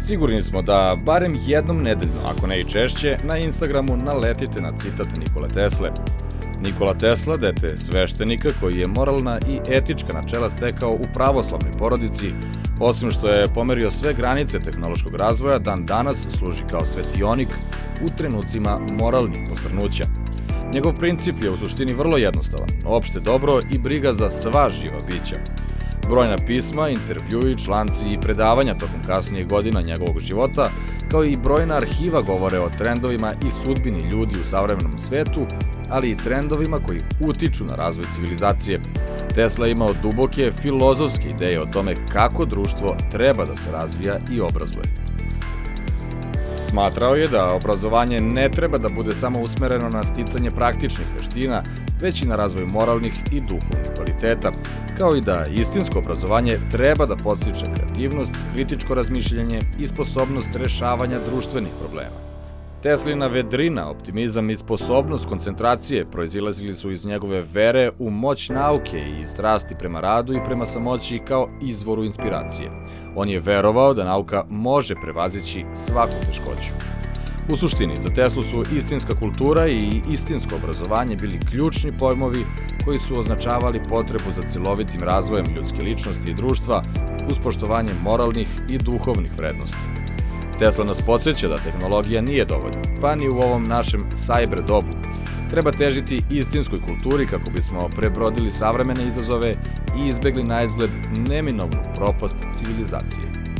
Sigurni smo da barem jednom nedeljno, ako ne i češće, na Instagramu naletite na citat Nikole Tesle. Nikola Tesla, dete sveštenika koji je moralna i etička načela stekao u pravoslavnoj porodici, osim što je pomerio sve granice tehnološkog razvoja, dan danas služi kao svetionik u trenucima moralnih posrnuća. Njegov princip je u suštini vrlo jednostavan, opšte dobro i briga za sva živa bića. Brojna pisma, intervjui, članci i predavanja tokom kasnijih godina njegovog života, kao i brojna arhiva govore o trendovima i sudbini ljudi u savremenom svetu, ali i trendovima koji utiču na razvoj civilizacije. Tesla je imao duboke filozofske ideje o tome kako društvo treba da se razvija i obrazuje. Smatrao je da obrazovanje ne treba da bude samo usmereno na sticanje praktičnih veština, već i na razvoj moralnih i duhovnih kvaliteta, kao i da istinsko obrazovanje treba da podstiče kreativnost, kritičko razmišljanje i sposobnost rešavanja društvenih problema. Teslina vedrina, optimizam i sposobnost koncentracije proizilazili su iz njegove vere u moć nauke i strasti prema radu i prema samoći kao izvoru inspiracije. On je verovao da nauka može prevazići svaku teškoću. U suštini, za Teslu su istinska kultura i istinsko obrazovanje bili ključni pojmovi koji su označavali potrebu za celovitim razvojem ljudske ličnosti i društva uz poštovanje moralnih i duhovnih vrednosti. Tesla nas podsjeća da tehnologija nije dovoljna, pa ni u ovom našem cyber dobu. Treba težiti istinskoj kulturi kako bismo prebrodili savremene izazove i izbegli na izgled neminovnu propast civilizacije.